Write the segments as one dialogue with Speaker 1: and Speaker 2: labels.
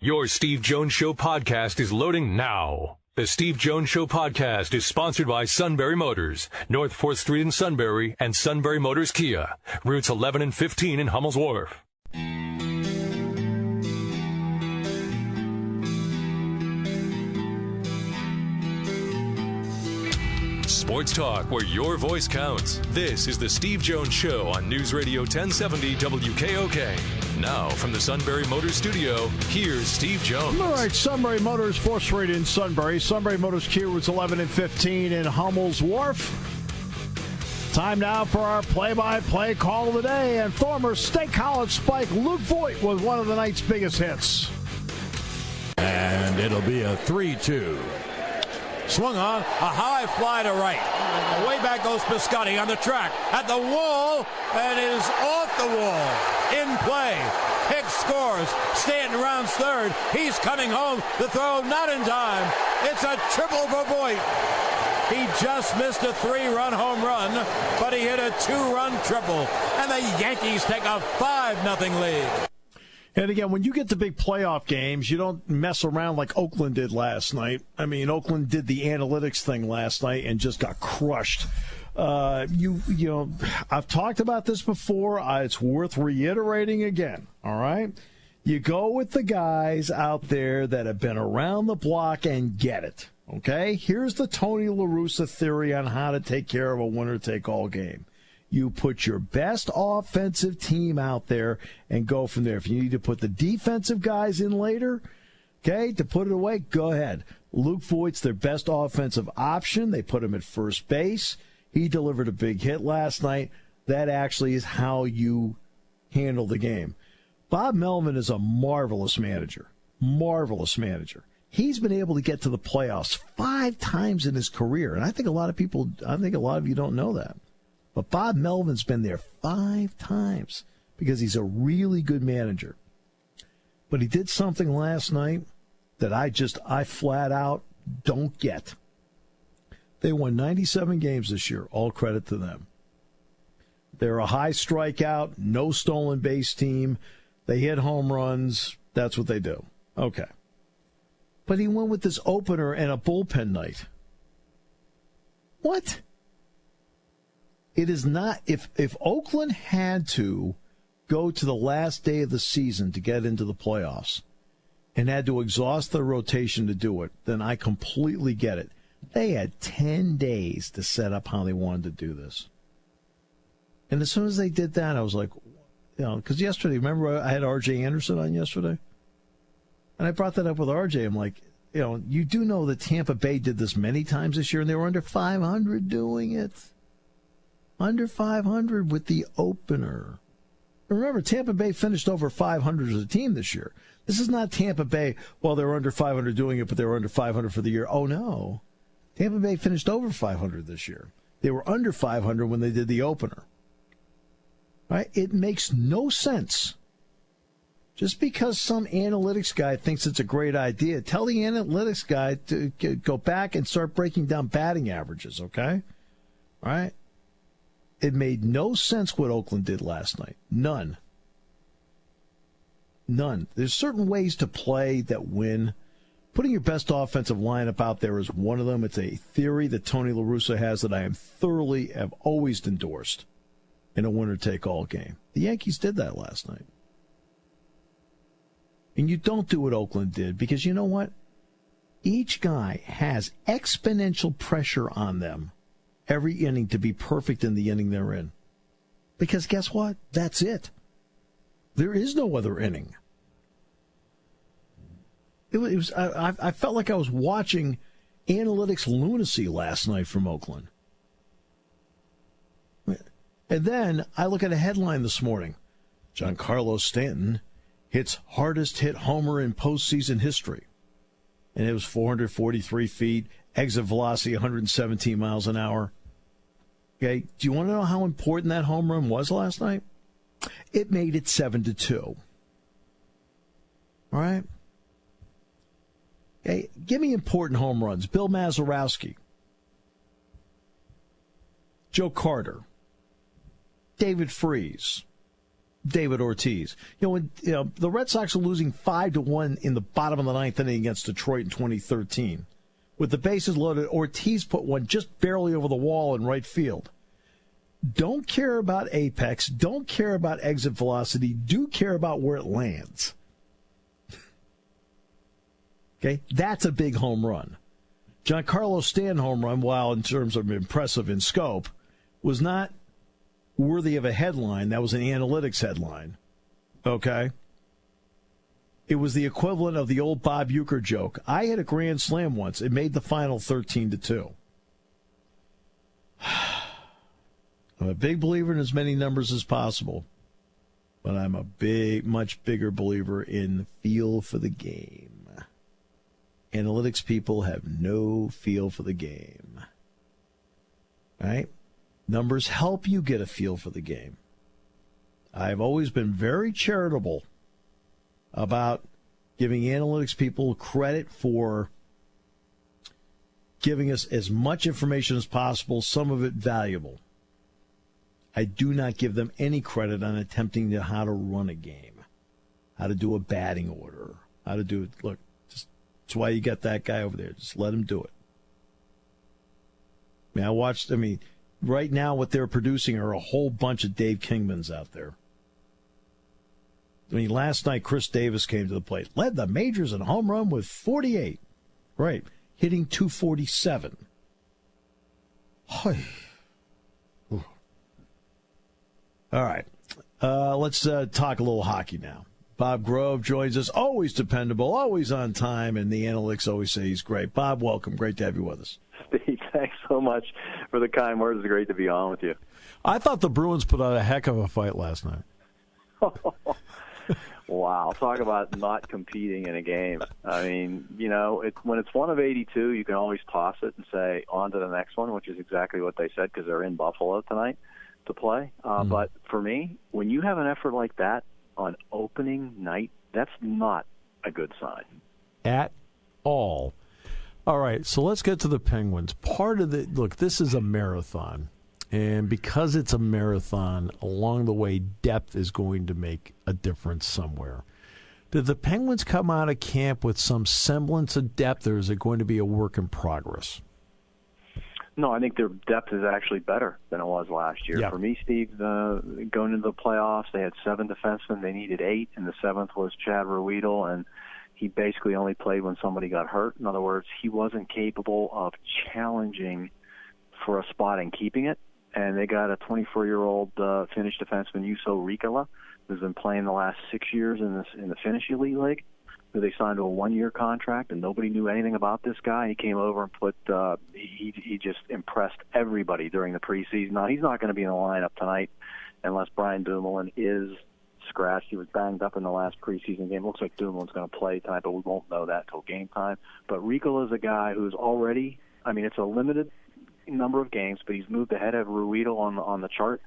Speaker 1: Your Steve Jones Show podcast is loading now. The Steve Jones Show podcast is sponsored by Sunbury Motors, North 4th Street in Sunbury, and Sunbury Motors Kia, routes 11 and 15 in Hummel's Wharf. Sports talk where your voice counts. This is the Steve Jones Show on News Radio 1070 WKOK. Now from the Sunbury Motors studio, here's Steve Jones.
Speaker 2: All right, Sunbury Motors, 4th Street in Sunbury. Sunbury Motors Kia, routes 11 and 15 in Hummel's Wharf. Time now for our play-by-play call of the day. And former State College Spike Luke Voigt was one of the night's biggest hits.
Speaker 3: And it'll be a 3-2. Swung on, a high fly to right. Way back goes Piscotti on the track, at the wall, and it is off the wall. In play. Hicks scores. Stanton rounds third. He's coming home. The throw not in time. It's a triple for Voigt. He just missed a 3-run home run, but he hit a 2-run triple. And the Yankees take a 5-0 lead.
Speaker 2: And again, when you get to big playoff games, you don't mess around like Oakland did last night. I mean, Oakland did the analytics thing last night and just got crushed. You know, I've talked about this before. It's worth reiterating again. All right, you go with the guys out there that have been around the block and get it. Okay, here's the Tony La Russa theory on how to take care of a winner-take-all game. You put your best offensive team out there and go from there. If you need to put the defensive guys in later, okay, to put it away, go ahead. Luke Voigt's their best offensive option. They put him at first base. He delivered a big hit last night. That actually is how you handle the game. Bob Melvin is a marvelous manager. Marvelous manager. He's been able to get to the playoffs 5 times in his career. And I think a lot of you don't know that. But Bob Melvin's been there 5 times because he's a really good manager. But he did something last night that I flat out don't get. They won 97 games this year. All credit to them. They're a high strikeout, no stolen base team. They hit home runs. That's what they do. Okay. But he went with this opener and a bullpen night. What? It is not, if Oakland had to go to the last day of the season to get into the playoffs and had to exhaust their rotation to do it, then I completely get it. They had 10 days to set up how they wanted to do this. And as soon as they did that, I was like, you know, because yesterday, remember I had R.J. Anderson on yesterday? And I brought that up with R.J. I'm like, you know, you do know that Tampa Bay did this many times this year, and they were under 500 doing it. Under 500 with the opener. Remember, Tampa Bay finished over 500 as a team this year. This is not Tampa Bay, well, they were under 500 doing it, but they were under 500 for the year. Oh, no. Tampa Bay finished over 500 this year. They were under 500 when they did the opener. Right? It makes no sense. Just because some analytics guy thinks it's a great idea, tell the analytics guy to go back and start breaking down batting averages, okay? All right? It made no sense what Oakland did last night. None. There's certain ways to play that win. Putting your best offensive lineup out there is one of them. It's a theory that Tony La Russa has that I have always endorsed in a winner-take-all game. The Yankees did that last night. And you don't do what Oakland did because you know what? Each guy has exponential pressure on them every inning to be perfect in the inning they're in. Because guess what? That's it. There is no other inning. I felt like I was watching analytics lunacy last night from Oakland. And then I look at a headline this morning. Giancarlo Stanton hits hardest hit homer in postseason history. And it was 443 feet, exit velocity 117 miles an hour. Okay, do you want to know how important that home run was last night? It made it 7-2. All right? Okay, give me important home runs. Bill Mazeroski, Joe Carter, David Freese, David Ortiz. When the Red Sox are losing 5-1 in the bottom of the ninth inning against Detroit in 2013, with the bases loaded, Ortiz put one just barely over the wall in right field. Don't care about apex. Don't care about exit velocity. Do care about where it lands. Okay, that's a big home run. Giancarlo Stanton home run, while in terms of impressive in scope, was not worthy of a headline. That was an analytics headline. Okay? It was the equivalent of the old Bob Uecker joke. I hit a grand slam once. It made the final 13-2. I'm a big believer in as many numbers as possible, but I'm a much bigger believer in feel for the game. Analytics people have no feel for the game. Right? Numbers help you get a feel for the game. I've always been very charitable about giving analytics people credit for giving us as much information as possible, some of it valuable. I do not give them any credit on attempting to how to run a game, how to do a batting order, how to do it. Look, that's why you got that guy over there. Just let him do it. Right now what they're producing are a whole bunch of Dave Kingmans out there. Last night Chris Davis came to the plate, led the majors in home run with 48. Right, hitting 247. All right, let's talk a little hockey now. Bob Grove joins us, always dependable, always on time, and the analytics always say he's great. Bob, welcome. Great to have you with us.
Speaker 4: Steve, thanks so much for the kind words. It's great to be on with you.
Speaker 2: I thought the Bruins put out a heck of a fight last night.
Speaker 4: Wow. Talk about not competing in a game. When it's one of 82, you can always toss it and say, on to the next one, which is exactly what they said because they're in Buffalo tonight to play. But for me, when you have an effort like that on opening night, that's not a good sign.
Speaker 2: At all. All right, so let's get to the Penguins. This is a marathon. And because it's a marathon, along the way, depth is going to make a difference somewhere. Did the Penguins come out of camp with some semblance of depth, or is it going to be a work in progress?
Speaker 4: No, I think their depth is actually better than it was last year.
Speaker 2: Yeah.
Speaker 4: For me, Steve, going into the playoffs, they had 7 defensemen. They needed 8, and the 7th was Chad Ruhwedel, and he basically only played when somebody got hurt. In other words, he wasn't capable of challenging for a spot and keeping it. And they got a 24-year-old Finnish defenseman, Juuso Riikola, who's been playing the last 6 years in the Finnish Elite League, who they signed to a 1-year contract, and nobody knew anything about this guy. He came over and he just impressed everybody during the preseason. Now, he's not going to be in the lineup tonight unless Brian Dumoulin is scratched. He was banged up in the last preseason game. Looks like Dumoulin's going to play tonight, but we won't know that until game time. But Riikola is a guy who's already, it's a limited number of games, but he's moved ahead of Ruhwedel on the chart,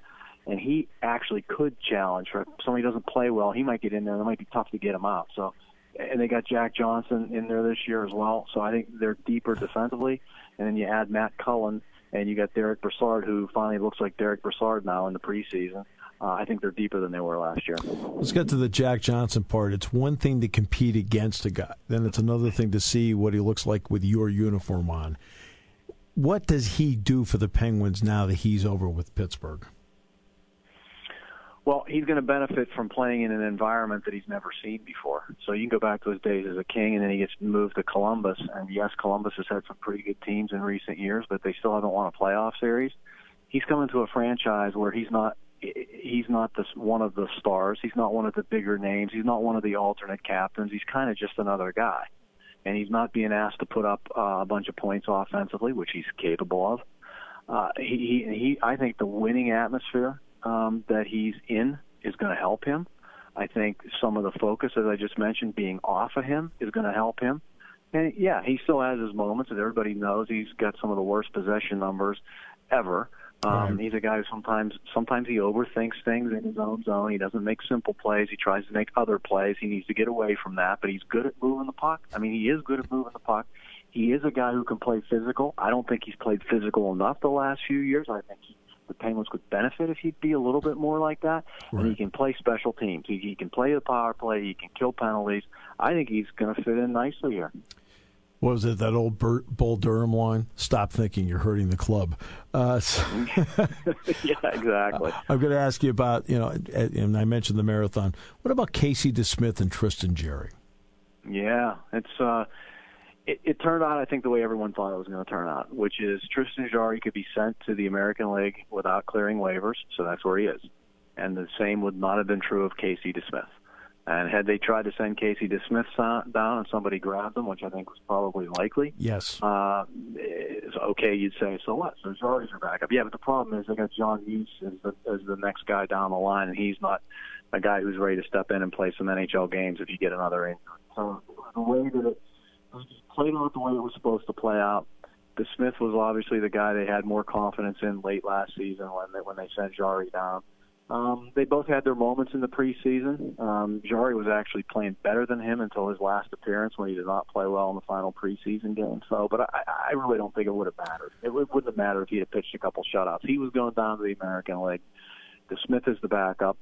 Speaker 4: and he actually could challenge. If somebody doesn't play well, he might get in there. It might be tough to get him out. So, and they got Jack Johnson in there this year as well. So I think they're deeper defensively. And then you add Matt Cullen, and you got Derek Brassard, who finally looks like Derek Brassard now in the preseason. I think they're deeper than they were last year.
Speaker 2: Let's get to the Jack Johnson part. It's one thing to compete against a guy. Then it's another thing to see what he looks like with your uniform on. What does he do for the Penguins now that he's over with Pittsburgh?
Speaker 4: Well, he's going to benefit from playing in an environment that he's never seen before. So you can go back to his days as a King, and then he gets moved to Columbus. And, yes, Columbus has had some pretty good teams in recent years, but they still haven't won a playoff series. He's coming to a franchise where he's not one of the stars. He's not one of the bigger names. He's not one of the alternate captains. He's kind of just another guy. And he's not being asked to put up a bunch of points offensively, which he's capable of. I think the winning atmosphere that he's in is going to help him. I think some of the focus, as I just mentioned, being off of him is going to help him. And, yeah, he still has his moments, and everybody knows he's got some of the worst possession numbers ever. He's a guy who sometimes he overthinks things in his own zone. He doesn't make simple plays. He tries to make other plays. He needs to get away from that, but he's good at moving the puck. He is good at moving the puck. He is a guy who can play physical. I don't think he's played physical enough the last few years. I think the Penguins would benefit if he'd be a little bit more like that. Right. And he can play special teams. He can play the power play. He can kill penalties. I think he's going to fit in nicely here.
Speaker 2: What was it, that old Bull Durham line? Stop thinking you're hurting the club.
Speaker 4: Yeah, exactly.
Speaker 2: I'm going to ask you about, and I mentioned the marathon. What about Casey DeSmith and Tristan Jarry?
Speaker 4: Yeah, it turned out, I think, the way everyone thought it was going to turn out, which is Tristan Jarry could be sent to the American League without clearing waivers, so that's where he is. And the same would not have been true of Casey DeSmith. And had they tried to send Casey DeSmith down and somebody grabbed him, which I think was probably likely,
Speaker 2: yes,
Speaker 4: it's okay, you'd say, so what? So Jarry's your backup. Yeah, but the problem is they got John Hughes as the next guy down the line, and he's not a guy who's ready to step in and play some NHL games if you get another injury. So the way that it played out the way it was supposed to play out, DeSmith was obviously the guy they had more confidence in late last season when they sent Jarry down. They both had their moments in the preseason. Jarry was actually playing better than him until his last appearance when he did not play well in the final preseason game. So, but I really don't think it would have mattered. It wouldn't have mattered if he had pitched a couple shutouts. He was going down to the American League. DeSmith is the backup.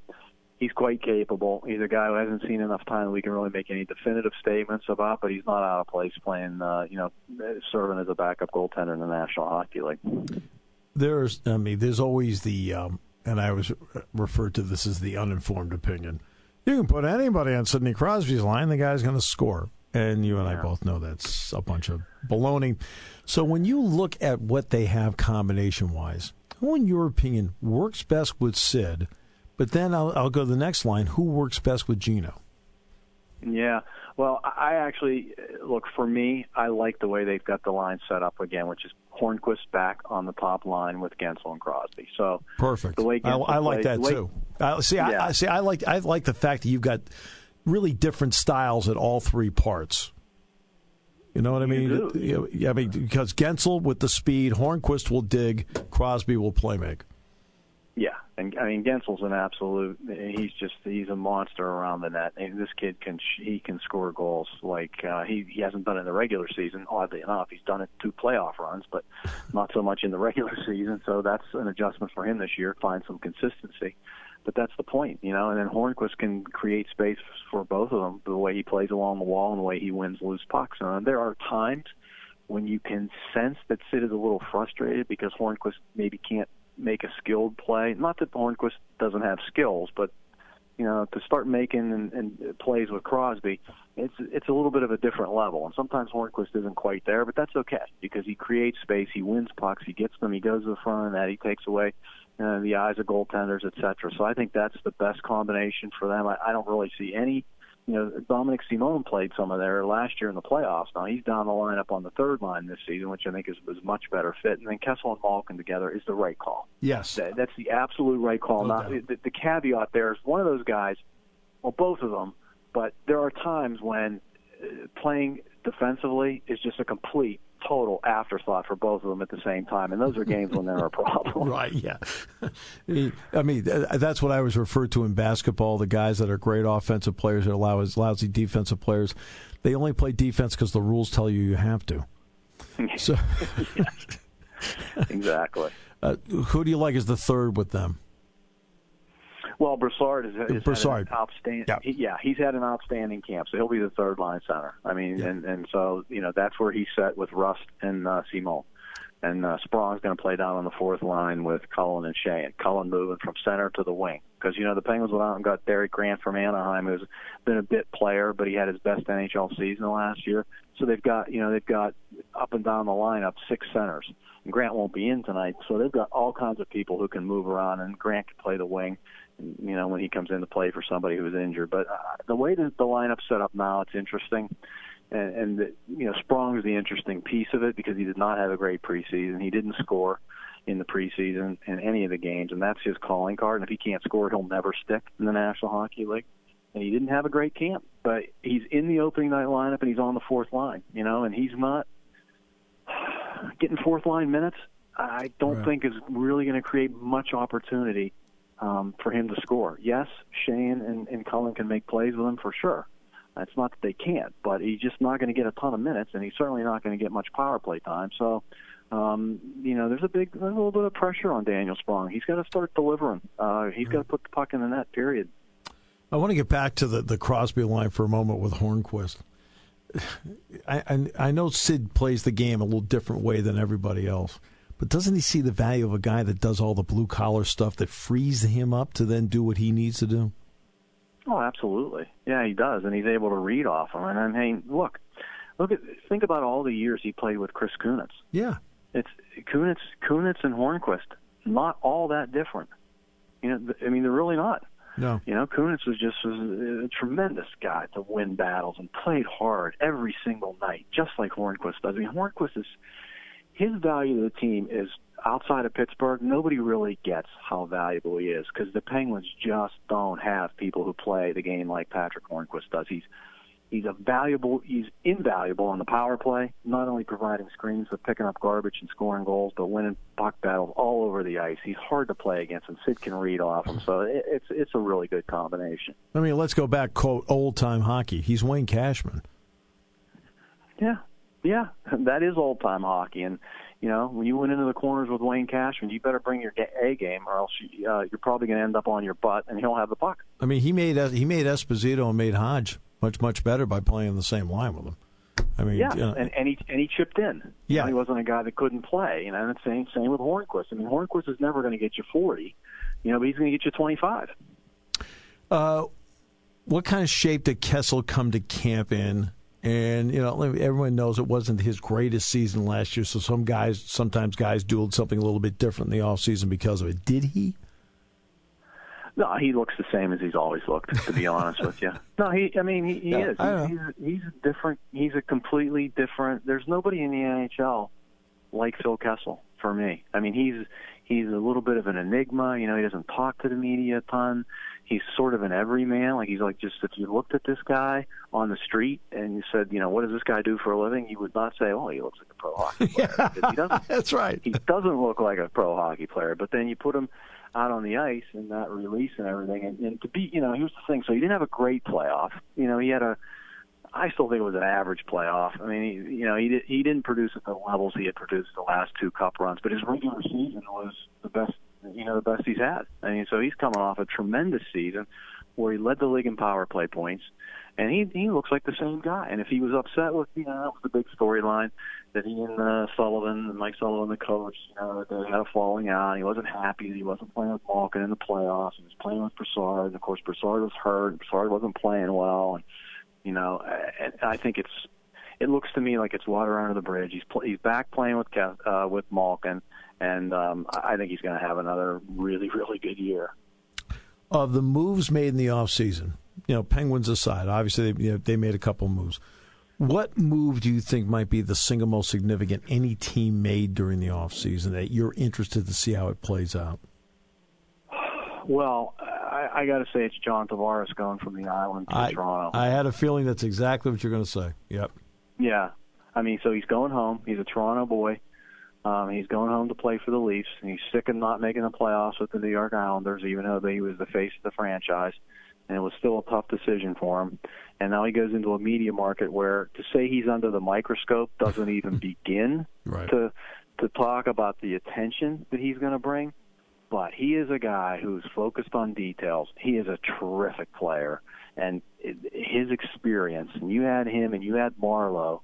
Speaker 4: He's quite capable. He's a guy who hasn't seen enough time that we can really make any definitive statements about, but he's not out of place playing, serving as a backup goaltender in the National Hockey League.
Speaker 2: There's always the, and I always refer to this as the uninformed opinion. You can put anybody on Sidney Crosby's line, the guy's going to score. And you and I both know that's a bunch of baloney. So when you look at what they have combination-wise, who, in your opinion, works best with Sid? But then I'll go to the next line. Who works best with Gino?
Speaker 4: Yeah. Well, I actually, look, for me, I like the way they've got the line set up again, which is Hornquist back on the top line with Gensel and Crosby. So
Speaker 2: perfect.
Speaker 4: The way
Speaker 2: I like that too. I like the fact that you've got really different styles at all three parts. You know what I mean? I mean, because Gensel with the speed, Hornquist will dig, Crosby will play make.
Speaker 4: Yeah, and I mean Gensel's an absolute. He's a monster around the net. And this kid can score goals like he hasn't done it in the regular season. Oddly enough, he's done it 2 playoff runs, but not so much in the regular season. So that's an adjustment for him this year. Find some consistency, but that's the point, And then Hornquist can create space for both of them. The way he plays along the wall and the way he wins loose pucks. And there are times when you can sense that Sid is a little frustrated because Hornquist maybe can't make a skilled play. Not that Hornquist doesn't have skills, but to start making and plays with Crosby, it's a little bit of a different level. And sometimes Hornquist isn't quite there, but that's okay because he creates space, he wins pucks, he gets them, he goes to the front of that, he takes away the eyes of goaltenders, etc. So I think that's the best combination for them. I don't really see any. Dominic Simone played some of there last year in the playoffs. Now he's down the lineup on the third line this season, which I think was much better fit. And then Kessel and Malkin together is the right call.
Speaker 2: Yes.
Speaker 4: That's the absolute right call. Now, the caveat there is one of those guys, well, both of them, but there are times when playing defensively is just a complete, total afterthought for both of them at the same time, and those are games when there are problems.
Speaker 2: Right, yeah. I mean, that's what I was referred to in basketball, the guys that are great offensive players that are lousy defensive players. They only play defense because the rules tell you have to. So,
Speaker 4: exactly.
Speaker 2: Who do you like as the third with them?
Speaker 4: Well, Brassard has had an outstanding.
Speaker 2: Yeah.
Speaker 4: He's had an outstanding camp, so he'll be the third line center. I mean, and so that's where he's set with Rust and Simon, and Sprong's going to play down on the fourth line with Cullen and Shea, and Cullen moving from center to the wing because the Penguins went out and got Derek Grant from Anaheim, who's been a bit player, but he had his best NHL season last year. So they've got up and down the lineup 6 centers. And Grant won't be in tonight, so they've got all kinds of people who can move around, and Grant can play the wing. When he comes in to play for somebody who's injured. But the way that the lineup's set up now, it's interesting. And Sprong is the interesting piece of it because he did not have a great preseason. He didn't score in the preseason in any of the games, and that's his calling card. And if he can't score, he'll never stick in the National Hockey League. And he didn't have a great camp, but he's in the opening night lineup, and he's on the fourth line, and he's not getting fourth line minutes. I don't think is really going to create much opportunity for him to score. Yes, Shane and Cullen can make plays with him for sure. It's not that they can't, but he's just not going to get a ton of minutes, and he's certainly not going to get much power play time. So There's a little bit of pressure on Daniel Sprong. He's got to start delivering. He's got to put the puck in the net, period.
Speaker 2: I want to get back to the Crosby line for a moment with Hornquist. I know Sid plays the game a little different way than everybody else, but doesn't he see the value of a guy that does all the blue-collar stuff that frees him up to then do what he needs to do?
Speaker 4: Oh, absolutely. Yeah, he does, and he's able to read off him. And I mean, think about all the years he played with Chris Kunitz.
Speaker 2: Yeah.
Speaker 4: It's Kunitz and Hornquist, not all that different. They're really not.
Speaker 2: No.
Speaker 4: Kunitz was a tremendous guy to win battles and played hard every single night, just like Hornquist does. I mean, his value to the team is outside of Pittsburgh. Nobody really gets how valuable he is because the Penguins just don't have people who play the game like Patrick Hornquist does. He's invaluable on the power play, not only providing screens but picking up garbage and scoring goals, but winning puck battles all over the ice. He's hard to play against, and Sid can read off him. So it's a really good combination.
Speaker 2: I mean, let's go back, quote, old-time hockey. He's Wayne Cashman.
Speaker 4: Yeah, that is old-time hockey. And, when you went into the corners with Wayne Cashman, you better bring your A game or else you're probably going to end up on your butt, and he'll have the puck. I
Speaker 2: mean, he made Esposito and made Hodge much better by playing on the same line with him. I mean,
Speaker 4: and he chipped in.
Speaker 2: Yeah,
Speaker 4: he wasn't a guy that couldn't play. And the same with Hornquist. I mean, Hornquist is never going to get you 40, but he's going to get you 25.
Speaker 2: What kind of shape did Kessel come to camp in? And everyone knows it wasn't his greatest season last year. So sometimes guys do something a little bit different in the offseason because of it. Did he?
Speaker 4: No, he looks the same as he's always looked, to be honest with you. No, he is. He's different. He's a completely different. There's nobody in the NHL like Phil Kessel for me. I mean, he's a little bit of an enigma. He doesn't talk to the media a ton. He's sort of an everyman. He's just if you looked at this guy on the street and you said, what does this guy do for a living? You would not say, oh, he looks like a pro hockey player. He doesn't.
Speaker 2: That's right.
Speaker 4: He doesn't look like a pro hockey player. But then you put him out on the ice and that release and everything. And to be, here's the thing. So he didn't have a great playoff. He had I still think it was an average playoff. I mean, he didn't produce at the levels he had produced the last two cup runs, but his regular season was the best he's had. I mean, so he's coming off a tremendous season where he led the league in power play points, and he looks like the same guy. And if he was upset with, that was the big storyline that he and Mike Sullivan, the coach, they had a falling out. He wasn't happy that he wasn't playing with Malkin in the playoffs. He was playing with Brassard, and of course Brassard was hurt. And Brassard wasn't playing well, and and I think it looks to me like it's water under the bridge. He's back playing with Malkin, and I think he's going to have another really, really good year.
Speaker 2: Of the moves made in the offseason, Penguins aside, obviously they made a couple moves. What move do you think might be the single most significant any team made during the offseason that you're interested to see how it plays out?
Speaker 4: Well, I got to say it's John Tavares going from the Island to Toronto.
Speaker 2: I had a feeling that's exactly what you're going to say. Yep.
Speaker 4: Yeah. I mean, so he's going home. He's a Toronto boy. He's going home to play for the Leafs, and he's sick of not making the playoffs with the New York Islanders, even though he was the face of the franchise. And it was still a tough decision for him. And now he goes into a media market where to say he's under the microscope doesn't even begin
Speaker 2: right.
Speaker 4: to talk about the attention that he's going to bring. But he is a guy who's focused on details. He is a terrific player. And his experience, and you add him and you add Marleau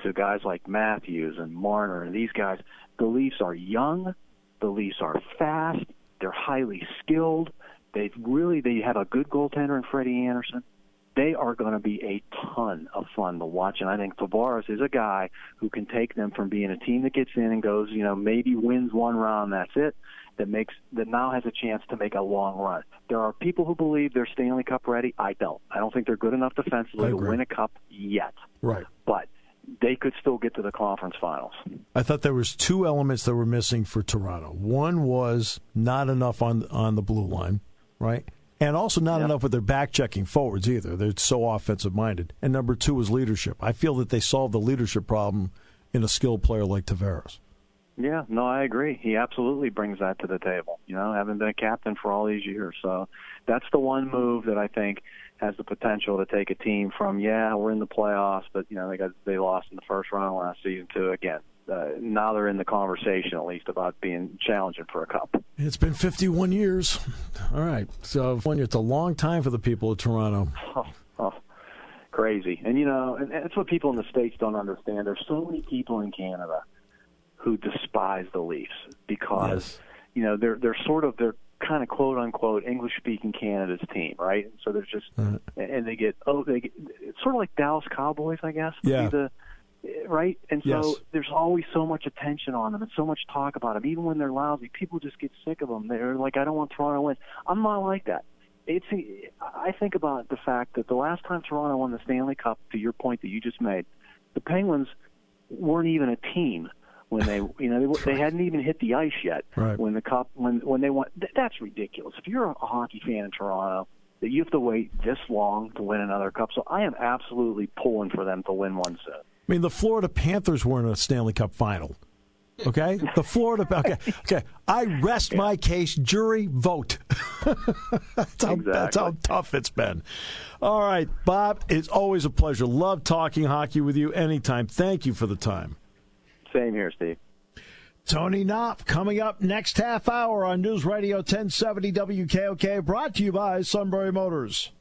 Speaker 4: to guys like Matthews and Marner and these guys, the Leafs are young. The Leafs are fast. They're highly skilled. They have a good goaltender in Freddie Anderson. They are going to be a ton of fun to watch, and I think Tavares is a guy who can take them from being a team that gets in and goes, maybe wins one round, that's it, that now has a chance to make a long run. There are people who believe they're Stanley Cup ready. I don't. I don't think they're good enough defensively to win a cup yet.
Speaker 2: Right.
Speaker 4: But they could still get to the conference finals.
Speaker 2: I thought there was two elements that were missing for Toronto. One was not enough on the blue line, right? And also not enough with their back-checking forwards either. They're so offensive-minded. And number two is leadership. I feel that they solved the leadership problem in a skilled player like Tavares.
Speaker 4: Yeah, no, I agree. He absolutely brings that to the table, having been a captain for all these years. So that's the one move that I think has the potential to take a team from, we're in the playoffs, but, they lost in the first round last season to, again, now they're in the conversation, at least, about being challenging for a cup.
Speaker 2: It's been 51 years. All right. So it's a long time for the people of Toronto.
Speaker 4: Crazy. And, and that's what people in the States don't understand. There's so many people in Canada who despise the Leafs because, they're kind of quote unquote English speaking Canada's team, right? So they're just, and they get it's sort of like Dallas Cowboys, I guess.
Speaker 2: Yeah.
Speaker 4: Right? And so
Speaker 2: Yes.
Speaker 4: there's always so much attention on them and so much talk about them. Even when they're lousy, people just get sick of them. They're like, I don't want Toronto to win. I'm not like that. I think about the fact that the last time Toronto won the Stanley Cup, to your point that you just made, the Penguins weren't even a team when they hadn't even hit the ice yet.
Speaker 2: Right.
Speaker 4: When the cup when they won. That's ridiculous. If you're a hockey fan in Toronto, that you have to wait this long to win another cup. So I am absolutely pulling for them to win one soon.
Speaker 2: I mean, the Florida Panthers were in a Stanley Cup final. Okay? Okay. I rest my case. Jury vote. That's how tough it's been. All right, Bob, it's always a pleasure. Love talking hockey with you anytime. Thank you for the time.
Speaker 4: Same here, Steve.
Speaker 2: Tony Knopp coming up next half hour on News Radio 1070 WKOK, brought to you by Sunbury Motors.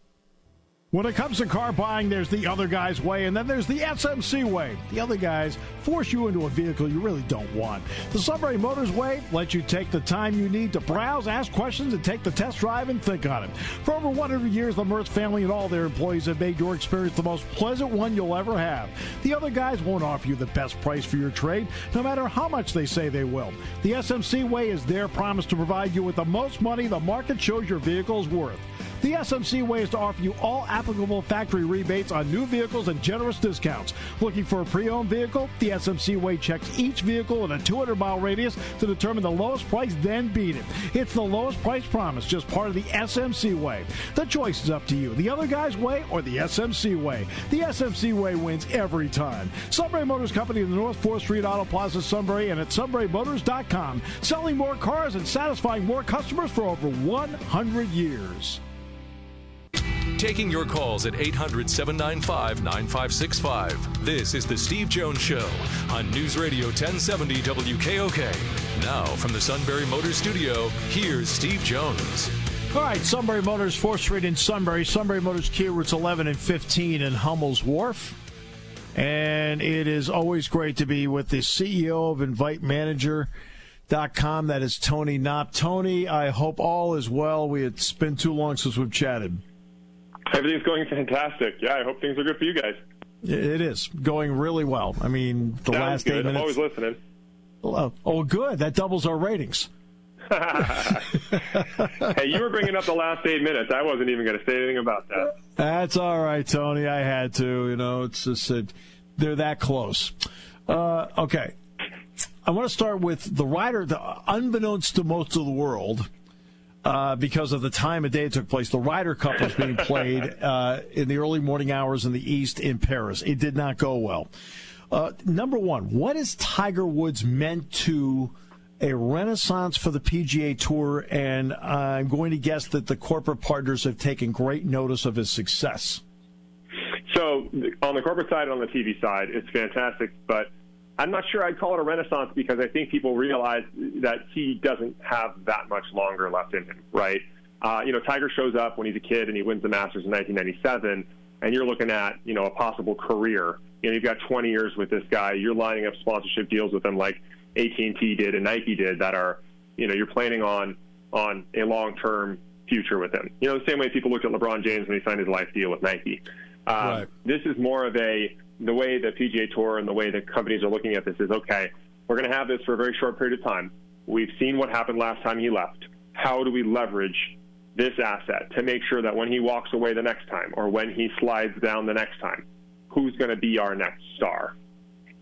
Speaker 2: When it comes to car buying, there's the other guy's way, and then there's the SMC way. The other guys force you into a vehicle you really don't want. The Sunbury Motors way lets you take the time you need to browse, ask questions, and take the test drive and think on it. For over 100 years, the Mertz family and all their employees have made your experience the most pleasant one you'll ever have. The other guys won't offer you the best price for your trade, no matter how much they say they will. The SMC way is their promise to provide you with the most money the market shows your vehicle is worth. The SMC way is to offer you all applicable factory rebates on new vehicles and generous discounts. Looking for a pre-owned vehicle? The SMC way checks each vehicle in a 200-mile radius to determine the lowest price, then beat it. It's the lowest price promise, just part of the SMC way. The choice is up to you. The other guy's way or the SMC way. The SMC way wins every time. Sunbury Motors Company in the North 4th Street Auto Plaza, Sunbury, and at sunburymotors.com. Selling more cars and satisfying more customers for over 100 years.
Speaker 1: Taking your calls at 800-795-9565. This is The Steve Jones Show on News Radio 1070 WKOK. Now, from the Sunbury Motors Studio, here's Steve Jones.
Speaker 2: All right, Sunbury Motors, 4th Street in Sunbury. Sunbury Motors Kia, routes 11 and 15 in Hummel's Wharf. And it is always great to be with the CEO of InviteManager.com. That is Tony Knopp. Tony, I hope all is well. It's been too long since we've chatted.
Speaker 5: Everything's going fantastic. Yeah, I hope things are good for you guys.
Speaker 2: It is going really well. I mean, the last 8 minutes.
Speaker 5: I'm always listening.
Speaker 2: Oh, good. That doubles our ratings.
Speaker 5: Hey, you were bringing up the last 8 minutes. I wasn't even going to say anything about that.
Speaker 2: That's all right, Tony. I had to. It's just they're that close. Okay. I want to start with the Ryder. Unbeknownst to most of the world, because of the time of day it took place, the Ryder Cup was being played in the early morning hours in the East in Paris. It did not go well. Number one, what has Tiger Woods meant to a renaissance for the PGA Tour? And I'm going to guess that the corporate partners have taken great notice of his success.
Speaker 5: So on the corporate side and on the TV side, it's fantastic, but I'm not sure I'd call it a renaissance because I think people realize that he doesn't have that much longer left in him, right? Tiger shows up when he's a kid and he wins the Masters in 1997, and you're looking at, a possible career. You've got 20 years with this guy. You're lining up sponsorship deals with him like AT&T did and Nike did that are, you're planning on a long-term future with him. The same way people looked at LeBron James when he signed his life deal with Nike.
Speaker 2: Right.
Speaker 5: This is more of the way the PGA Tour and the way the companies are looking at this is, okay, we're going to have this for a very short period of time. We've seen what happened last time he left. How do we leverage this asset to make sure that when he walks away the next time or when he slides down the next time, who's going to be our next star?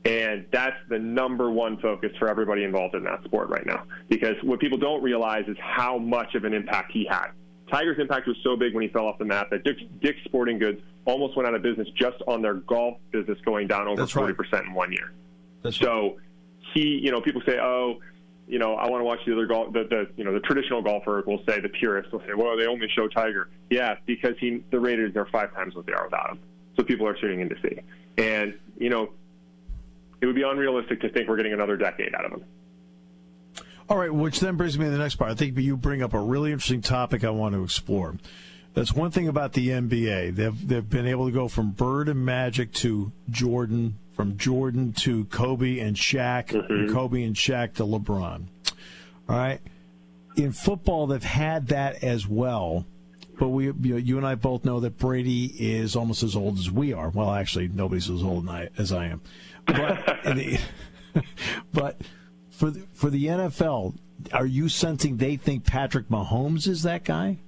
Speaker 5: And that's the number one focus for everybody involved in that sport right now. Because what people don't realize is how much of an impact he had. Tiger's impact was so big when he fell off the map that Dick's Sporting Goods almost went out of business just on their golf business going down over 40% in 1 year. So he, people say, I want to watch the other golf. The traditional golfer will say, the purists will say, well, they only show Tiger. Yeah, because the ratings are 5 times what they are without him. So people are tuning in to see. And it would be unrealistic to think we're getting another decade out of him.
Speaker 2: All right, which then brings me to the next part. I think you bring up a really interesting topic I want to explore. That's one thing about the NBA. They've been able to go from Bird and Magic to Jordan, from Jordan to Kobe and Shaq, and Kobe and Shaq to LeBron. All right. In football, they've had that as well. But you and I both know that Brady is almost as old as we are. Well, actually, nobody's as old as I am. But, but for the NFL, are you sensing they think Patrick Mahomes is that guy?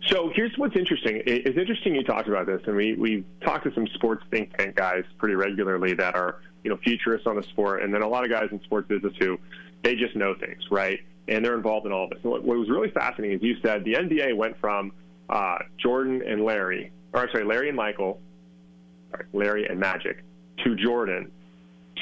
Speaker 5: So here's what's interesting. It's interesting you talked about this, and we talk to some sports think tank guys pretty regularly that are futurists on the sport, and then a lot of guys in sports business who they just know things, right? And they're involved in all of this. So what was really fascinating is you said the NBA went from Jordan and Larry and Michael, Larry and Magic, to Jordan,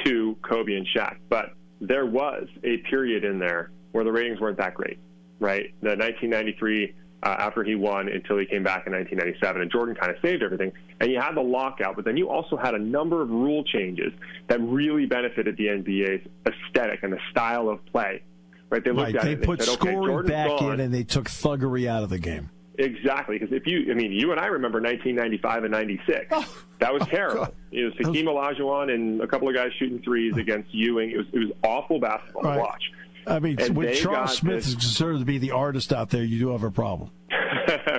Speaker 5: to Kobe and Shaq. But there was a period in there where the ratings weren't that great, right? The 1993, after he won until he came back in 1997, and Jordan kind of saved everything. And you had the lockout, but then you also had a number of rule changes that really benefited the NBA's aesthetic and the style of play. Right? They looked at it and
Speaker 2: put
Speaker 5: said,
Speaker 2: scoring back in, and they took thuggery out of the game.
Speaker 5: Exactly, because you and I remember 1995 and 96.
Speaker 2: Oh,
Speaker 5: that was terrible.
Speaker 2: God.
Speaker 5: It was Hakeem Olajuwon and a couple of guys shooting threes against Ewing. It was awful basketball to watch.
Speaker 2: I mean, when Charles Smith is considered to be the artist out there, you do have a problem.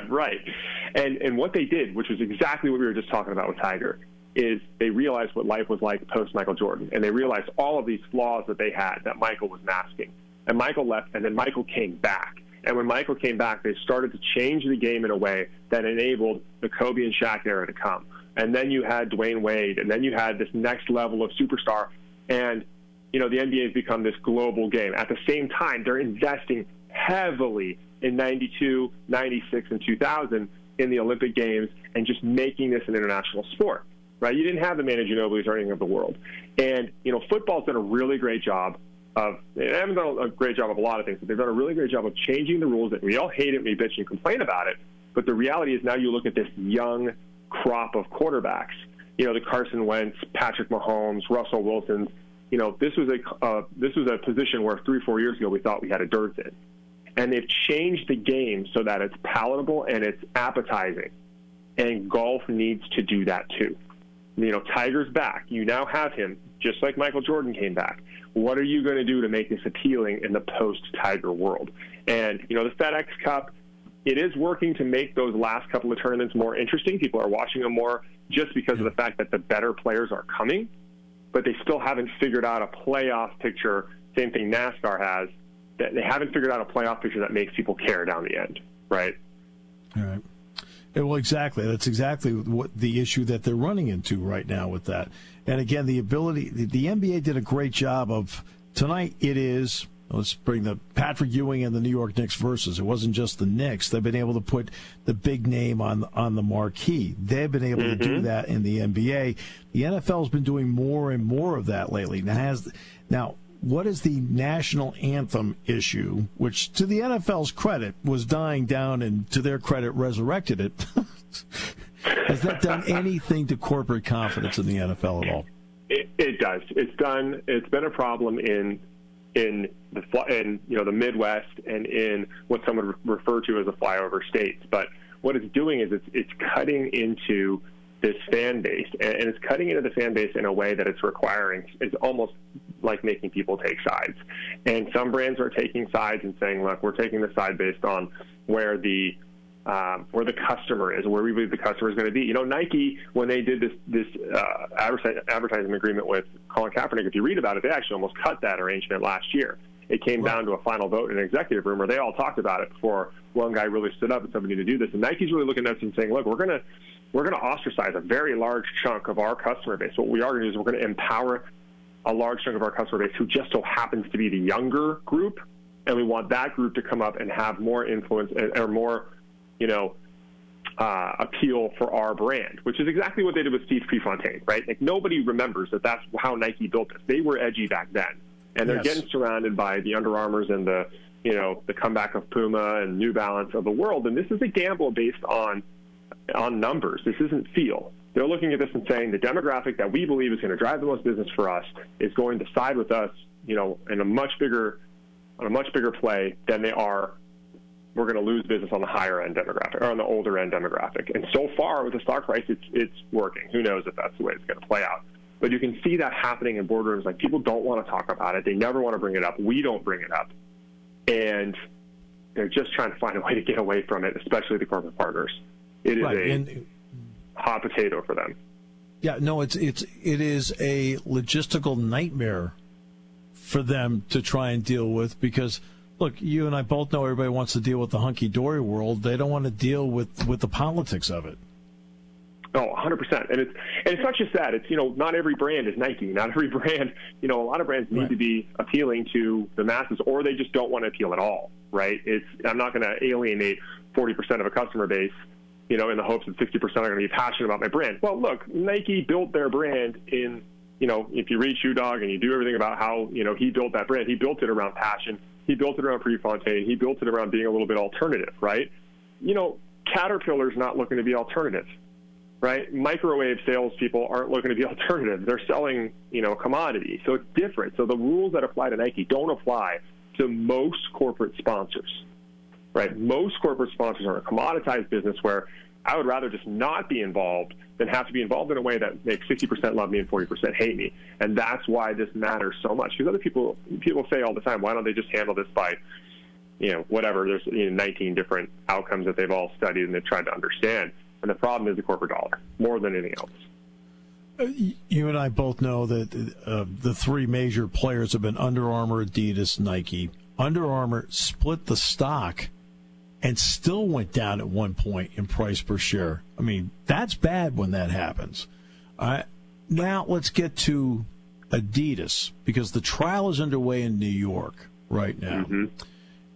Speaker 5: Right. And what they did, which was exactly what we were just talking about with Tiger, is they realized what life was like post-Michael Jordan, and they realized all of these flaws that they had that Michael was masking. And Michael left, and then Michael came back. And when Michael came back, they started to change the game in a way that enabled the Kobe and Shaq era to come. And then you had Dwayne Wade, and then you had this next level of superstar. And, the NBA has become this global game. At the same time, they're investing heavily in 92, 96, and 2000 in the Olympic Games and just making this an international sport, right? You didn't have the Manu Ginobili's or anything of the world. And, football's done a really great job they haven't done a great job of a lot of things, but they've done a really great job of changing the rules. That we all hate it, we bitch and complain about it. But the reality is now you look at this young crop of quarterbacks, the Carson Wentz, Patrick Mahomes, Russell Wilsons. This was a position where 3-4 years ago we thought we had a dearth in. And they've changed the game so that it's palatable and it's appetizing. And golf needs to do that too. Tiger's back. You now have him, just like Michael Jordan came back. What are you going to do to make this appealing in the post-Tiger world? And, the FedEx Cup, it is working to make those last couple of tournaments more interesting. People are watching them more just because of the fact that the better players are coming, but they still haven't figured out a playoff picture. Same thing NASCAR has. That they haven't figured out a playoff picture that makes people care down the end, right?
Speaker 2: All right. Well, exactly. That's exactly what the issue that they're running into right now with that. And again, the NBA did a great job of tonight. Let's bring the Patrick Ewing and the New York Knicks versus. It wasn't just the Knicks. They've been able to put the big name on the marquee. They've been able to do that in the NBA. The NFL's been doing more and more of that lately. Now, what is the national anthem issue, which, to the NFL's credit, was dying down and, to their credit, resurrected it? Has that done anything to corporate confidence in the NFL at all?
Speaker 5: It does. It's been a problem in the Midwest and in what some would refer to as the flyover states. But what it's doing is it's cutting into this fan base, and it's cutting into the fan base in a way that it's almost like making people take sides. And some brands are taking sides and saying, look, we're taking the side based on where the customer is, where we believe the customer is going to be. Nike, when they did this advertising agreement with Colin Kaepernick, if you read about it, they actually almost cut that arrangement last year. It came down to a final vote in an executive room where they all talked about it before one guy really stood up and said we need to do this. And Nike's really looking at us and saying, look, we're going to ostracize a very large chunk of our customer base. What we are going to do is we're going to empower a large chunk of our customer base who just so happens to be the younger group, and we want that group to come up and have more influence or more, appeal for our brand, which is exactly what they did with Steve Prefontaine, right? Like, nobody remembers that that's how Nike built this. They were edgy back then, and they're getting surrounded by the Under Armours and the comeback of Puma and New Balance of the world, and this is a gamble based on numbers. This isn't feel. They're looking at this and saying the demographic that we believe is going to drive the most business for us is going to side with us, in on a much bigger play than they are. We're going to lose business on the higher end demographic or on the older end demographic. And so far with the stock price, it's working. Who knows if that's the way it's going to play out? But you can see that happening in boardrooms. Like, people don't want to talk about it. They never want to bring it up. We don't bring it up. And they're just trying to find a way to get away from it, especially the corporate partners. It is a hot potato for them.
Speaker 2: Yeah, no, it is a logistical nightmare for them to try and deal with because, look, you and I both know everybody wants to deal with the hunky-dory world. They don't want to deal with the politics of it.
Speaker 5: Oh, 100%. And it's not just that. It's, not every brand is Nike. Not every brand, a lot of brands need to be appealing to the masses, or they just don't want to appeal at all, right? I'm not going to alienate 40% of a customer base, in the hopes that 60% are going to be passionate about my brand. Well, look, Nike built their brand in, if you read Shoe Dog and you do everything about how, he built that brand, he built it around passion. He built it around Prefontaine. He built it around being a little bit alternative, right? Caterpillar's not looking to be alternative. Right? Microwave salespeople aren't looking to be alternative. They're selling, commodity. So it's different. So the rules that apply to Nike don't apply to most corporate sponsors, right? Most corporate sponsors are a commoditized business where I would rather just not be involved than have to be involved in a way that makes 60% love me and 40% hate me. And that's why this matters so much. Because other people say all the time, why don't they just handle this by, whatever. There's 19 different outcomes that they've all studied and they've tried to understand. And the problem is the corporate dollar, more than anything else.
Speaker 2: You and I both know that the three major players have been Under Armour, Adidas, Nike. Under Armour split the stock and still went down at one point in price per share. I mean, that's bad when that happens. Now let's get to Adidas, because the trial is underway in New York right now. Mm-hmm.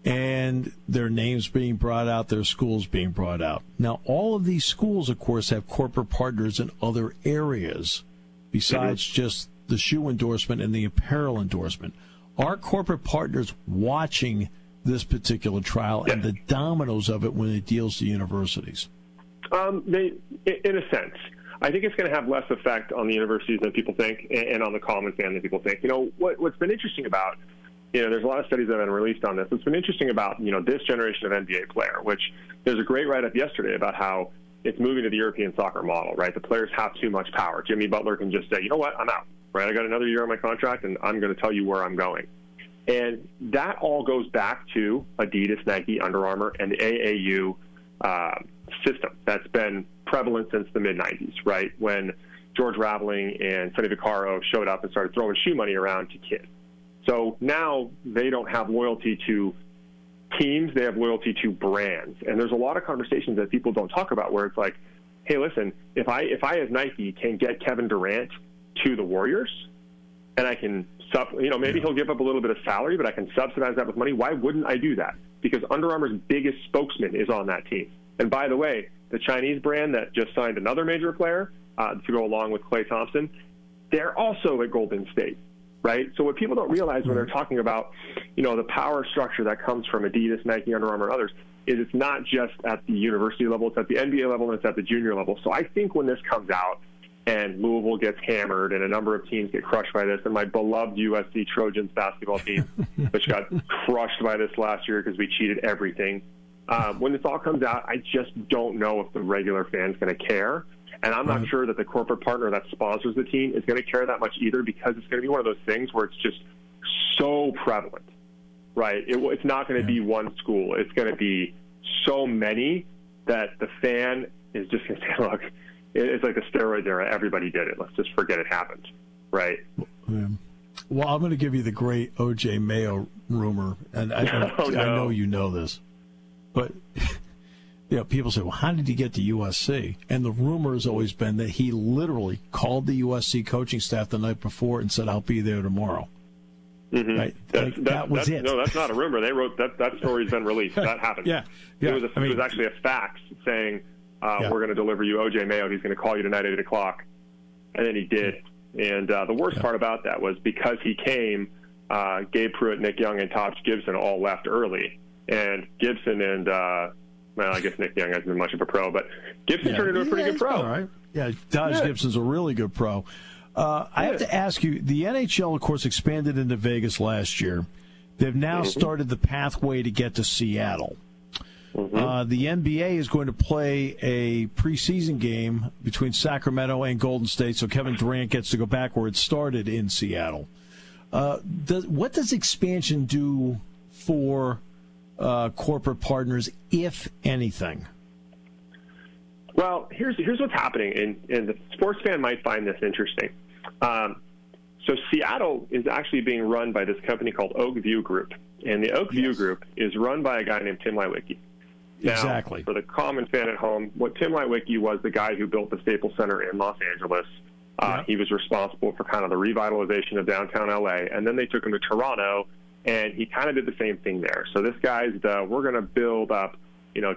Speaker 2: And their names being brought out, their schools being brought out. Now, all of these schools, of course, have corporate partners in other areas besides just the shoe endorsement and the apparel endorsement. Are corporate partners watching this particular trial and the dominoes of it when it deals to universities?
Speaker 5: In a sense. I think it's going to have less effect on the universities than people think and on the common fan than people think. What's been interesting about there's a lot of studies that have been released on this. It's been interesting about, this generation of NBA player, which there's a great write-up yesterday about how it's moving to the European soccer model, right? The players have too much power. Jimmy Butler can just say, you know what, I'm out, right? I got another year on my contract, and I'm going to tell you where I'm going. And that all goes back to Adidas, Nike, Under Armour, and the AAU system that's been prevalent since the mid-'90s, right? When George Raveling and Sonny Vaccaro showed up and started throwing shoe money around to kids. So now they don't have loyalty to teams, they have loyalty to brands. And there's a lot of conversations that people don't talk about where it's like, hey, listen, if I as Nike can get Kevin Durant to the Warriors and I can, maybe he'll give up a little bit of salary, but I can subsidize that with money, why wouldn't I do that? Because Under Armour's biggest spokesman is on that team. And by the way, the Chinese brand that just signed another major player to go along with Klay Thompson, they're also at Golden State. Right? So what people don't realize when they're talking about, the power structure that comes from Adidas, Nike, Under Armour, and others, is it's not just at the university level, it's at the NBA level, and it's at the junior level. So I think when this comes out and Louisville gets hammered and a number of teams get crushed by this, and my beloved USC Trojans basketball team, which got crushed by this last year because we cheated everything, when this all comes out, I just don't know if the regular fan's going to care. And I'm not sure that the corporate partner that sponsors the team is going to care that much either, because it's going to be one of those things where it's just so prevalent, right? It's not going to be one school. It's going to be so many that the fan is just going to say, look, it's like the steroids era. Everybody did it. Let's just forget it happened, right?
Speaker 2: Well, I'm going to give you the great O.J. Mayo rumor, and I know you know this, but people say, well, how did he get to USC? And the rumor has always been that he literally called the USC coaching staff the night before and said, I'll be there tomorrow.
Speaker 5: Mm-hmm.
Speaker 2: Right? That was it.
Speaker 5: No, that's not a rumor. They wrote that story's been released. That happened.
Speaker 2: Yeah.
Speaker 5: It was actually a fax saying, we're going to deliver you O.J. Mayo. He's going to call you tonight at 8 o'clock. And then he did. And the worst part about that was because he came, Gabe Pruitt, Nick Young, and Tops Gibson all left early. And Gibson and I guess Nick Young hasn't been much of a pro, but Gibson turned into a pretty good pro.
Speaker 2: All right. Yeah, Taj Gibson's a really good pro. I have to ask you, the NHL, of course, expanded into Vegas last year. They've now started the pathway to get to Seattle. The NBA is going to play a preseason game between Sacramento and Golden State, so Kevin Durant gets to go back where it started in Seattle. What does expansion do for corporate partners, if anything?
Speaker 5: Well, here's what's happening, and the sports fan might find this interesting. So Seattle is actually being run by this company called Oak View Group, and the Oak View Group is run by a guy named Tim Leiweke. Now,
Speaker 2: exactly.
Speaker 5: For the common fan at home, what Tim Leiweke was the guy who built the Staples Center in Los Angeles. He was responsible for kind of the revitalization of downtown LA, and then they took him to Toronto, and he kind of did the same thing there. So this guy's we're going to build up,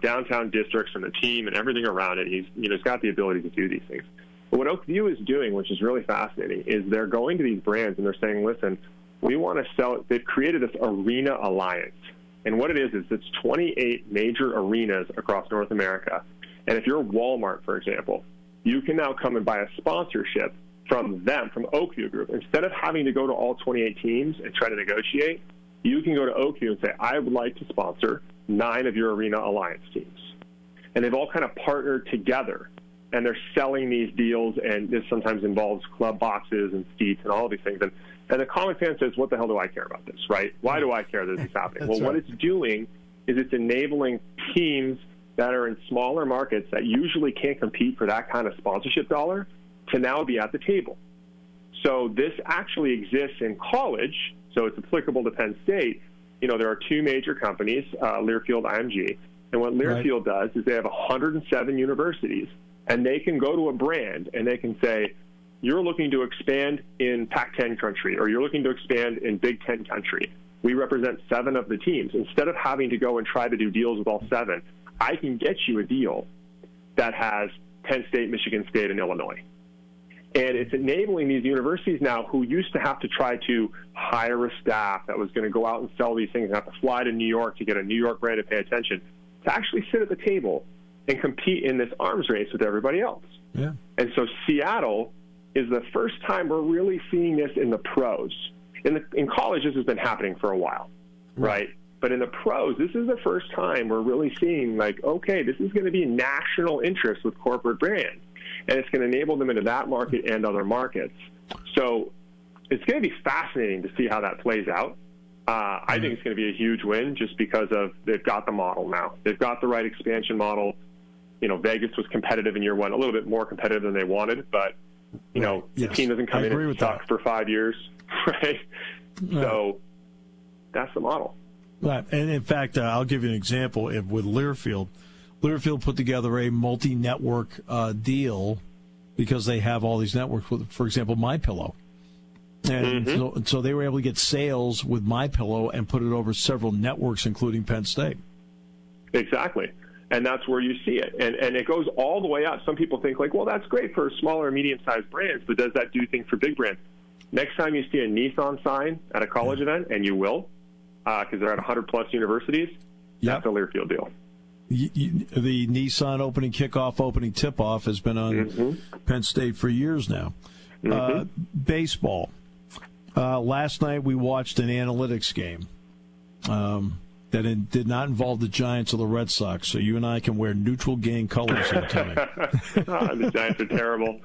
Speaker 5: downtown districts and the team and everything around it. He's got the ability to do these things. But what Oak View is doing, which is really fascinating, is they're going to these brands and they're saying, listen, we want to sell it. They've created this arena alliance. And what it is it's 28 major arenas across North America. And if you're Walmart, for example, you can now come and buy a sponsorship from them, from Oak View Group. Instead of having to go to all 28 teams and try to negotiate, you can go to Oak View and say, I would like to sponsor 9 of your arena alliance teams. And they've all kind of partnered together. And they're selling these deals, and this sometimes involves club boxes and seats and all of these things. And the common fan says, what the hell do I care about this, right? Why do I care that this is happening? Well, what it's doing is it's enabling teams that are in smaller markets that usually can't compete for that kind of sponsorship dollar to now be at the table. So this actually exists in college, so it's applicable to Penn State. There are 2 major companies, Learfield, IMG. And what Learfield does is they have 107 universities. And they can go to a brand and they can say, you're looking to expand in Pac-10 country, or you're looking to expand in Big Ten country. We represent 7 of the teams. Instead of having to go and try to do deals with all 7, I can get you a deal that has Penn State, Michigan State, and Illinois. And it's enabling these universities now who used to have to try to hire a staff that was going to go out and sell these things and have to fly to New York to get a New York brand to pay attention, to actually sit at the table and compete in this arms race with everybody else.
Speaker 2: Yeah.
Speaker 5: And so Seattle is the first time we're really seeing this in the pros. In college, this has been happening for a while, right? But in the pros, this is the first time we're really seeing, okay, this is going to be national interest with corporate brands, and it's going to enable them into that market and other markets. So it's going to be fascinating to see how that plays out. I think it's going to be a huge win just because they've got the model now. They've got the right expansion model. Vegas was competitive in year 1, a little bit more competitive than they wanted, but, the team doesn't come in and suck for 5 years, right? So that's the model.
Speaker 2: Right. And, in fact, I'll give you an example with Learfield. Learfield put together a multi-network deal because they have all these networks with, for example, MyPillow. And so they were able to get sales with MyPillow and put it over several networks, including Penn State.
Speaker 5: Exactly. And that's where you see it. And it goes all the way up. Some people think, well, that's great for smaller and medium-sized brands, but does that do things for big brands? Next time you see a Nissan sign at a college event, and you will, because they're at 100-plus universities, that's a Learfield deal.
Speaker 2: The Nissan opening kickoff, opening tip-off has been on Penn State for years now. Baseball. Last night we watched an analytics game that did not involve the Giants or the Red Sox, so you and I can wear neutral game colors here tonight.
Speaker 5: The Giants are terrible.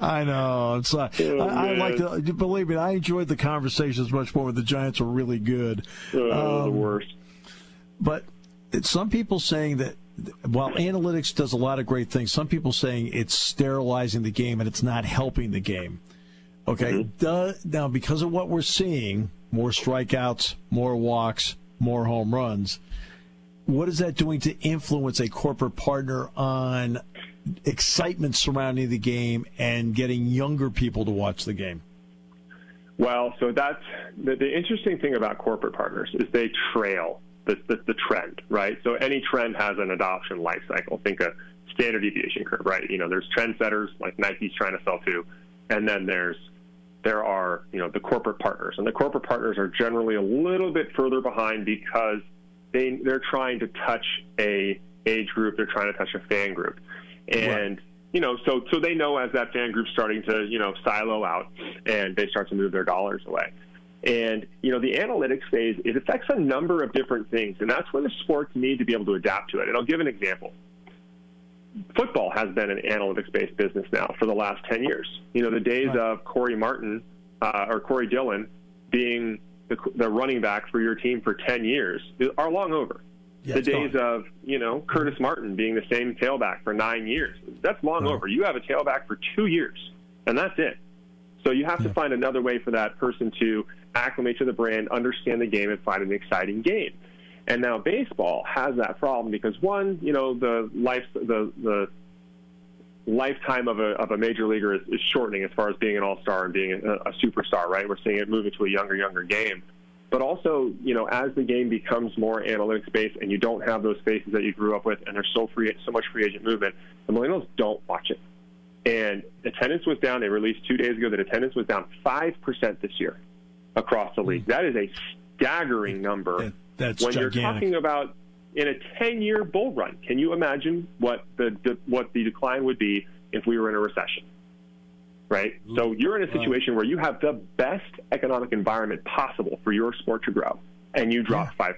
Speaker 2: I know. I like to believe me. I enjoyed the conversations much more when the Giants were really good.
Speaker 5: The worst.
Speaker 2: But some people saying that while analytics does a lot of great things, some people saying it's sterilizing the game and it's not helping the game. Okay. Now, because of what we're seeing, more strikeouts, more walks, more home runs, what is that doing to influence a corporate partner on excitement surrounding the game and getting younger people to watch the game?
Speaker 5: Well, so that's the interesting thing about corporate partners is they trail the trend, right? So any trend has an adoption life cycle. Think a standard deviation curve, right? There's trendsetters like Nike's trying to sell to, and then there are the corporate partners, and the corporate partners are generally a little bit further behind because they're trying to touch a age group, they're trying to touch a fan group, and so they know as that fan group's starting to, silo out, and they start to move their dollars away. And, the analytics phase, it affects a number of different things, and that's where the sports need to be able to adapt to it. And I'll give an example. Football has been an analytics-based business now for the last 10 years. The days of Corey Dillon being the running back for your team for 10 years are long over. Yeah, the days of, Curtis Martin being the same tailback for 9 years, that's long over. You have a tailback for 2 years, and that's it. So you have to find another way for that person to acclimate to the brand, understand the game, and find an exciting game. And now baseball has that problem because, one, the lifetime of a major leaguer is shortening as far as being an all-star and being a superstar, right? We're seeing it move into a younger game. But also, as the game becomes more analytics-based and you don't have those faces that you grew up with and there's so much free agent movement, the millennials don't watch it. And attendance was down. They released 2 days ago that attendance was down 5% this year across the league. That is a staggering number.
Speaker 2: That's
Speaker 5: when
Speaker 2: gigantic.
Speaker 5: You're talking about in a 10-year bull run. Can you imagine what the decline would be if we were in a recession? Right? So you're in a situation where you have the best economic environment possible for your sport to grow, and you drop 5%.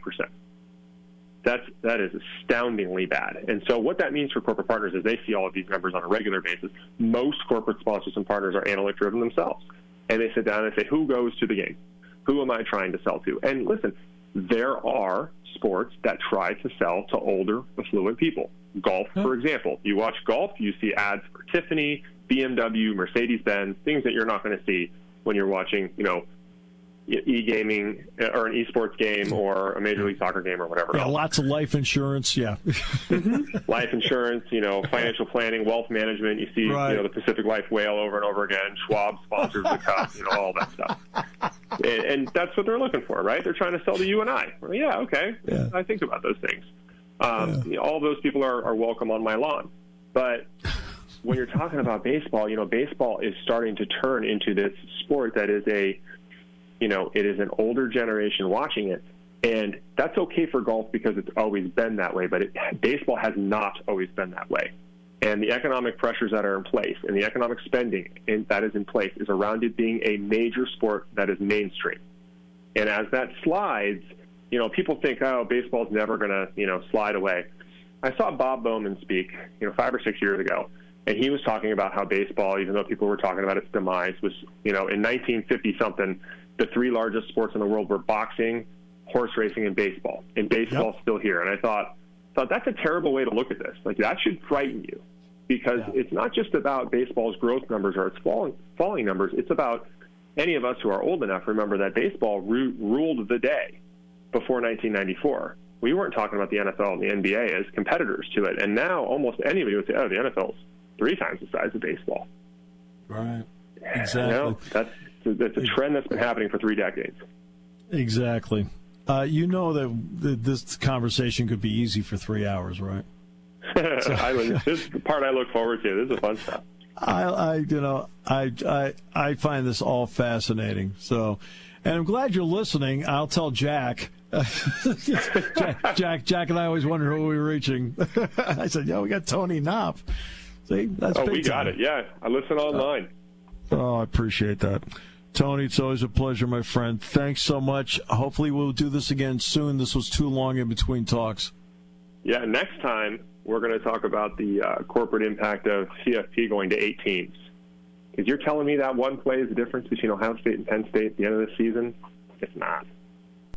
Speaker 5: That is astoundingly bad. And so what that means for corporate partners is they see all of these numbers on a regular basis. Most corporate sponsors and partners are analytic-driven themselves. And they sit down and say, who goes to the game? Who am I trying to sell to? And listen, there are sports that try to sell to older, affluent people. Golf, for example. You watch golf, you see ads for Tiffany, BMW, Mercedes-Benz, things that you're not going to see when you're watching, e-gaming or an esports game or a Major League Soccer game or whatever else.
Speaker 2: Lots of life insurance,
Speaker 5: Life insurance, financial planning, wealth management. You see, the Pacific Life Whale over and over again. Schwab sponsors the cup, all that stuff. And that's what they're looking for, right? They're trying to sell to you and I. Well, okay. Yeah. I think about those things. All those people are welcome on my lawn. But when you're talking about baseball, baseball is starting to turn into this sport that is it is an older generation watching it. And that's okay for golf because it's always been that way, but baseball has not always been that way. And the economic pressures that are in place and the economic spending that is in place is around it being a major sport that is mainstream. And as that slides, people think, baseball's never going to, slide away. I saw Bob Bowman speak, 5 or 6 years ago, and he was talking about how baseball, even though people were talking about its demise, was, in 1950-something, the 3 largest sports in the world were boxing, horse racing, and baseball. And baseball's still here. And I thought that's a terrible way to look at this. Like, that should frighten you because it's not just about baseball's growth numbers or its falling numbers. It's about any of us who are old enough remember that baseball ruled the day before 1994. We weren't talking about the NFL and the NBA as competitors to it. And now almost anybody would say, the NFL's 3 times the size of baseball.
Speaker 2: Right. Exactly.
Speaker 5: That's a trend that's been happening for 3 decades.
Speaker 2: Exactly. That this conversation could be easy for 3 hours, right?
Speaker 5: This is the part I look forward to. This is fun stuff.
Speaker 2: I find this all fascinating. So, and I'm glad you're listening. I'll tell Jack. Jack and I always wonder who we were reaching. I said, we got Tony Knopf. See, that's big
Speaker 5: we got
Speaker 2: time.
Speaker 5: it. Yeah, I listen online.
Speaker 2: I appreciate that. Tony, it's always a pleasure, my friend. Thanks so much. Hopefully we'll do this again soon. This was too long in between talks.
Speaker 5: Yeah, next time we're going to talk about the corporate impact of CFP going to 8 teams. Because you're telling me that one play is the difference between Ohio State and Penn State at the end of the season? It's not.